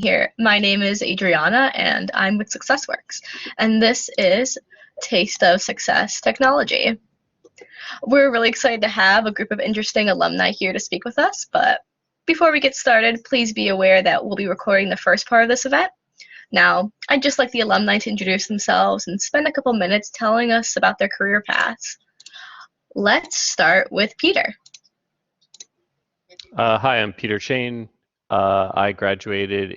here. My name is Adriana, and I'm with SuccessWorks, and this is Taste of Success Technology. We're really excited to have a group of interesting alumni here to speak with us, but before we get started, please be aware that we'll be recording the first part of this event. Now, I'd just like the alumni to introduce themselves and spend a couple minutes telling us about their career paths. Let's start with Peter. Hi, I'm Peter Chane. I graduated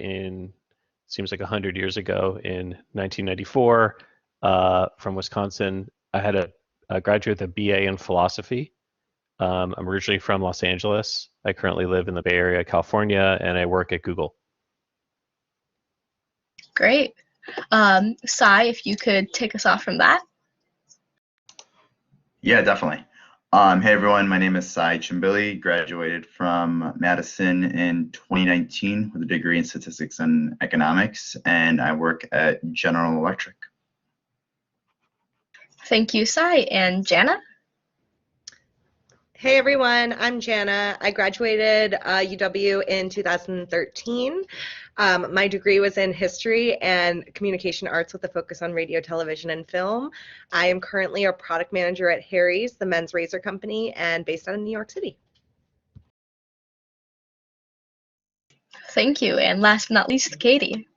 seems like 100 years ago, in 1994 from Wisconsin. I had a graduate with a BA in philosophy. I'm originally from Los Angeles. I currently live in the Bay Area, California, and I work at Google. Great. Sai, if you could take us off from that. Yeah, definitely. Hey everyone, my name is Sai Chimbili, graduated from Madison in 2019 with a degree in statistics and economics, and I work at General Electric. Thank you, Sai. And Jana? Hey everyone, I'm Jana. I graduated UW in 2013. My degree was in history and communication arts with a focus on radio, television, and film. I am currently a product manager at Harry's, the men's razor company, and based out of New York City. Thank you. And last but not least, Katie.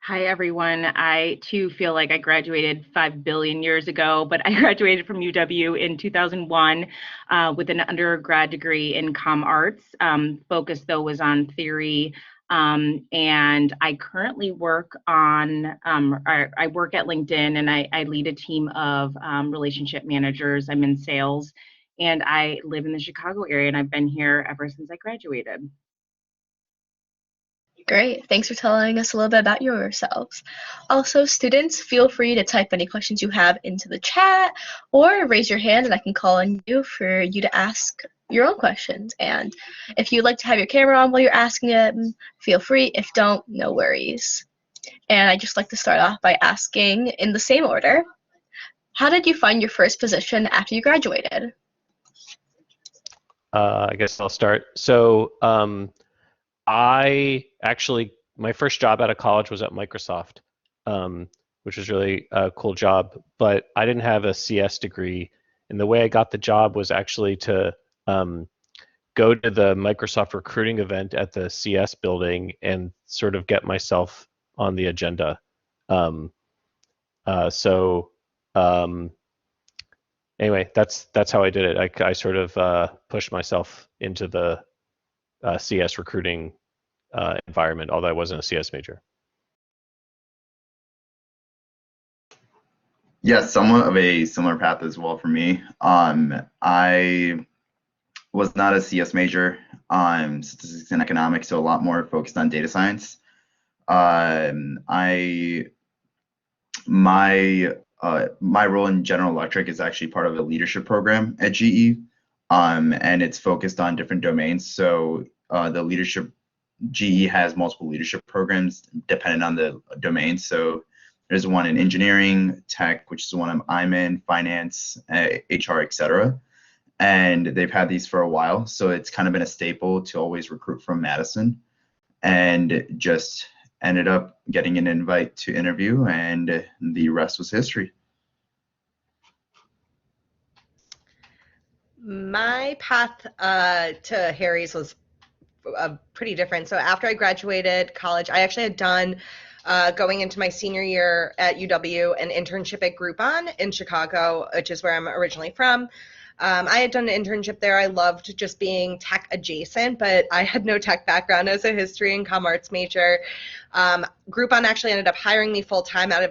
Hi, everyone. I, too, feel like I graduated 5 billion years ago, but I graduated from UW in 2001 with an undergrad degree in comm arts. Focus, though, was on theory. And I currently work on, I work at LinkedIn, and I lead a team of relationship managers. I'm in sales, and I live in the Chicago area, and I've been here ever since I graduated. Great. Thanks for telling us a little bit about yourselves. Also, students, feel free to type any questions you have into the chat or raise your hand and I can call on you for you to ask your own questions. And if you'd like to have your camera on while you're asking them, feel free. If don't, no worries. And I'd just like to start off by asking in the same order, how did you find your first position after you graduated? I guess I'll start. So, my first job out of college was at Microsoft, which was really a cool job, but I didn't have a CS degree. And the way I got the job was actually to go to the Microsoft recruiting event at the CS building and sort of get myself on the agenda. Anyway, that's how I did it. I sort of pushed myself into the CS recruiting environment, although I wasn't a CS major. Yeah, somewhat of a similar path as well for me. I was not a CS major. Statistics and economics, so a lot more focused on data science. My role in General Electric is actually part of a leadership program at GE, and it's focused on different domains. So GE has multiple leadership programs depending on the domain. So there's one in engineering, tech, which is the one I'm in, finance, HR, etc. And they've had these for a while. So it's kind of been a staple to always recruit from Madison, and just ended up getting an invite to interview, and the rest was history. My path to Harry's was pretty different. So after I graduated college, I actually had done, going into my senior year at UW, an internship at Groupon in Chicago, which is where I'm originally from. I had done an internship there. I loved just being tech adjacent, but I had no tech background as a history and comm arts major. Groupon actually ended up hiring me full-time out of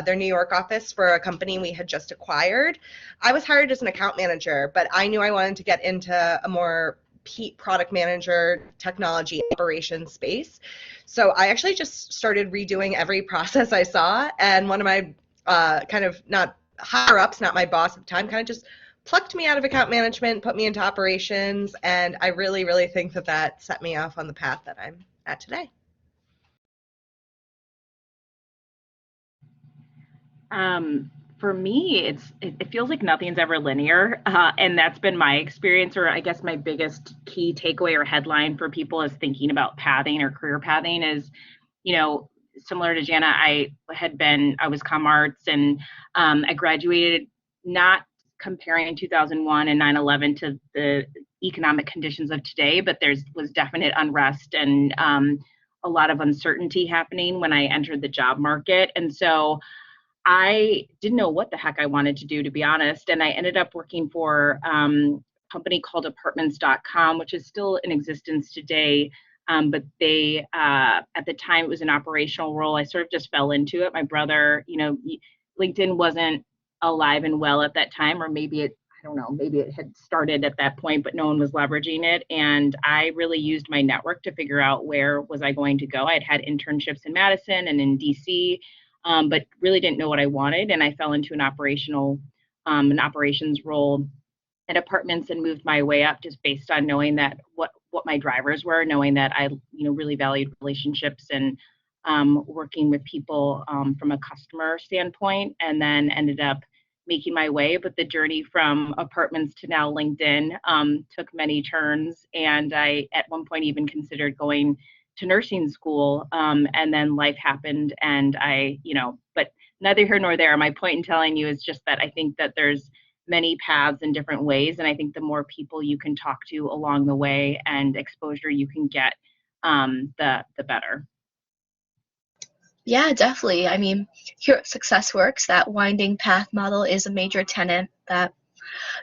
their New York office for a company we had just acquired. I was hired as an account manager, but I knew I wanted to get into a more product manager, technology, operations space. So I actually just started redoing every process I saw, and one of my kind of not higher ups, not my boss at the time, kind of just plucked me out of account management, put me into operations, and I really, really think that set me off on the path that I'm at today. For me, it feels like nothing's ever linear, and that's been my experience, or I guess my biggest key takeaway or headline for people is thinking about pathing or career pathing is, similar to Jana, I was comm arts, and I graduated not comparing 2001 and 9/11 to the economic conditions of today, but was definite unrest and a lot of uncertainty happening when I entered the job market, and so I didn't know what the heck I wanted to do, to be honest. And I ended up working for a company called apartments.com, which is still in existence today. But at the time, it was an operational role. I sort of just fell into it. My brother, LinkedIn wasn't alive and well at that time, or maybe I don't know, maybe it had started at that point, but no one was leveraging it. And I really used my network to figure out where was I going to go. I'd had internships in Madison and in DC, but really didn't know what I wanted. And I fell into an operations role at apartments and moved my way up just based on knowing that what my drivers were, knowing that I really valued relationships and working with people from a customer standpoint, and then ended up making my way. But the journey from apartments to now LinkedIn took many turns, and I at one point even considered going to nursing school, and then life happened, and but neither here nor there. My point in telling you is just that I think that there's many paths in different ways, and I think the more people you can talk to along the way and exposure you can get, the better. Yeah, definitely. I mean, here at SuccessWorks, that winding path model is a major tenet that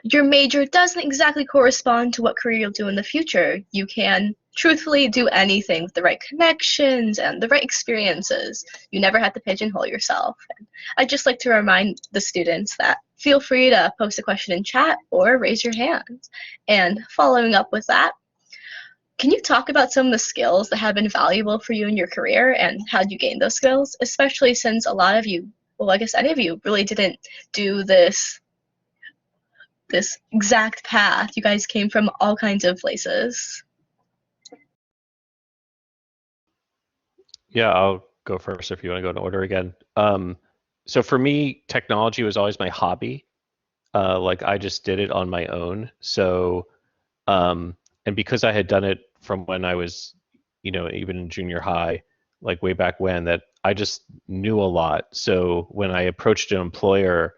your major doesn't exactly correspond to what career you'll do in the future. You can truthfully do anything with the right connections and the right experiences. You never have to pigeonhole yourself. And I'd just like to remind the students that feel free to post a question in chat or raise your hand. And following up with that, can you talk about some of the skills that have been valuable for you in your career and how you gain those skills, especially since a lot of you, well, I guess any of you really didn't do this exact path. You guys came from all kinds of places. Yeah, I'll go first if you want to go in order again. So for me, technology was always my hobby. Like I just did it on my own. So, and because I had done it from when I was, even in junior high, like way back when, that I just knew a lot. So when I approached an employer,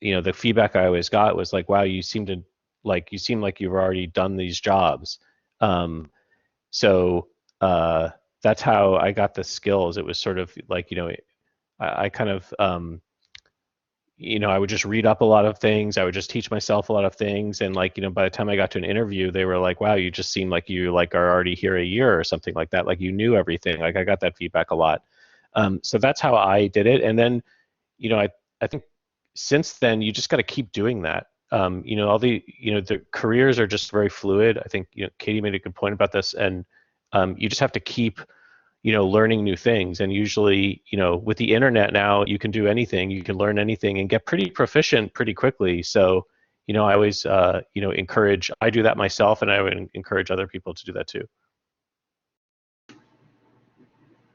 the feedback I always got was like, wow, you seem like you've already done these jobs. So that's how I got the skills. It was sort of like, I kind of, I would just read up a lot of things. I would just teach myself a lot of things. And like, by the time I got to an interview, they were like, wow, you just seem like you like are already here a year or something like that. Like you knew everything. Like I got that feedback a lot. So that's how I did it. And then, I think since then, you just got to keep doing that. All the careers are just very fluid. I think, Katie made a good point about this, and you just have to keep, learning new things. And usually, with the internet now, you can do anything, you can learn anything and get pretty proficient pretty quickly. So, I always, I do that myself, and I would encourage other people to do that too.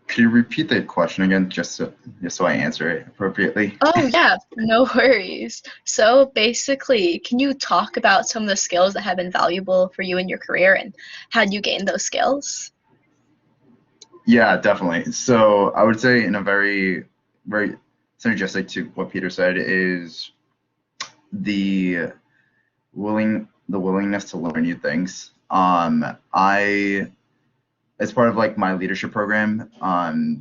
Could you repeat the question again, just so I answer it appropriately? Oh, yeah, no worries. So basically, can you talk about some of the skills that have been valuable for you in your career and how you gain those skills? Yeah, definitely. So I would say in a very, very synergistic to what Peter said is the willingness to learn new things. As part of like my leadership program,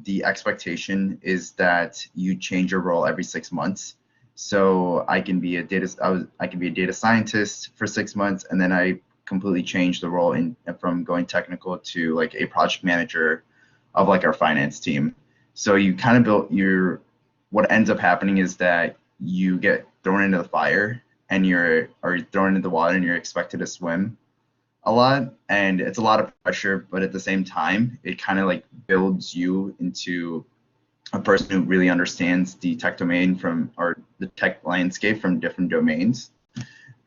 the expectation is that you change your role every 6 months. So I can be a data scientist for 6 months, and then I completely change the role from going technical to like a project manager of like our finance team. So you kind of what ends up happening is that you get thrown into the fire and you're thrown into the water and you're expected to swim a lot, and it's a lot of pressure, but at the same time it kind of like builds you into a person who really understands the tech domain or the tech landscape from different domains.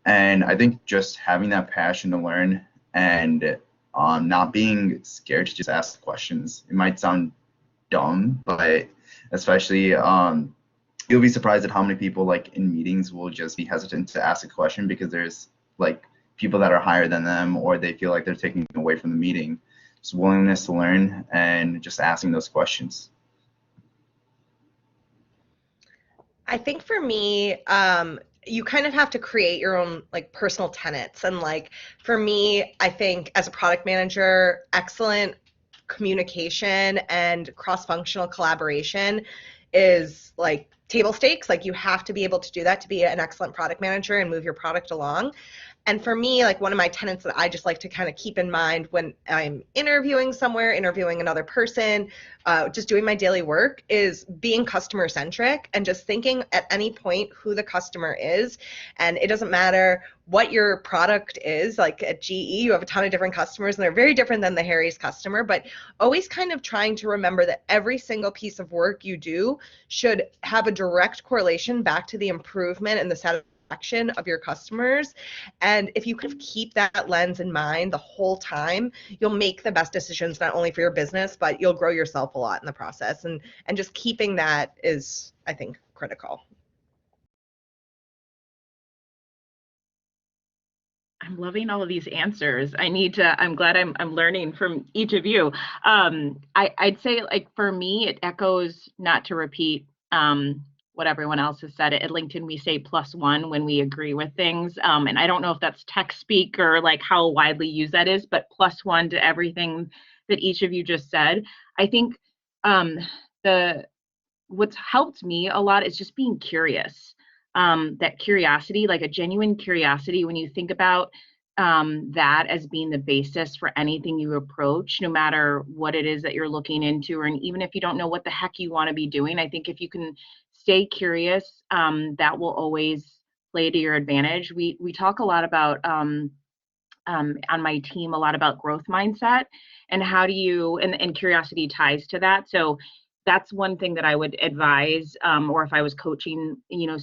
And I think just having that passion to learn and not being scared to just ask questions. It might sound dumb, but especially you'll be surprised at how many people like in meetings will just be hesitant to ask a question because there's like people that are higher than them, or they feel like they're taking away from the meeting. Just willingness to learn and just asking those questions. I think for me, you kind of have to create your own like personal tenets. And like for me, I think as a product manager, excellent communication and cross-functional collaboration is like table stakes. Like you have to be able to do that to be an excellent product manager and move your product along. And for me, like one of my tenets that I just like to kind of keep in mind when I'm interviewing somewhere, interviewing another person, just doing my daily work is being customer centric and just thinking at any point who the customer is. And it doesn't matter what your product is. Like at GE, you have a ton of different customers and they're very different than the Harry's customer, but always kind of trying to remember that every single piece of work you do should have a direct correlation back to the improvement and the satisfaction of your customers. And if you kind of keep that lens in mind the whole time, you'll make the best decisions not only for your business, but you'll grow yourself a lot in the process. And just keeping that is, I think, critical. I'm loving all of these answers. I'm glad I'm learning from each of you. I'd say like for me, it echoes, not to repeat what everyone else has said. At LinkedIn, we say +1 when we agree with things. And I don't know if that's tech speak or like how widely used that is, but +1 to everything that each of you just said. I think what's helped me a lot is just being curious. That curiosity, like a genuine curiosity, when you think about that as being the basis for anything you approach, no matter what it is that you're looking into, and even if you don't know what the heck you want to be doing, I think if you can stay curious, that will always play to your advantage. We talk a lot about on my team a lot about growth mindset and how do you and curiosity ties to that. So that's one thing that I would advise, or if I was coaching,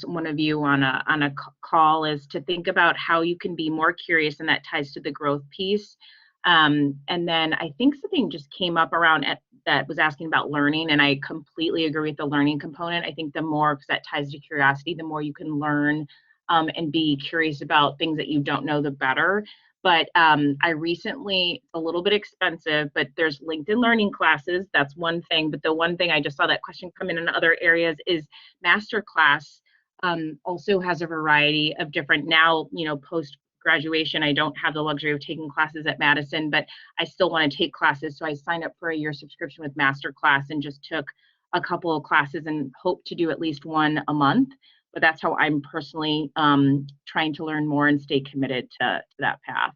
one of you on a call, is to think about how you can be more curious, and that ties to the growth piece. And then I think something just came up around that was asking about learning, and I completely agree with the learning component. I think the more, because that ties to curiosity, the more you can learn and be curious about things that you don't know, the better. But I recently, a little bit expensive, but there's LinkedIn learning classes. That's one thing. But the one thing I just saw that question come in other areas is Masterclass also has a variety of different, now, post graduation, I don't have the luxury of taking classes at Madison, but I still want to take classes. So I signed up for a year subscription with Masterclass and just took a couple of classes and hope to do at least one a month. But that's how I'm personally trying to learn more and stay committed to that path.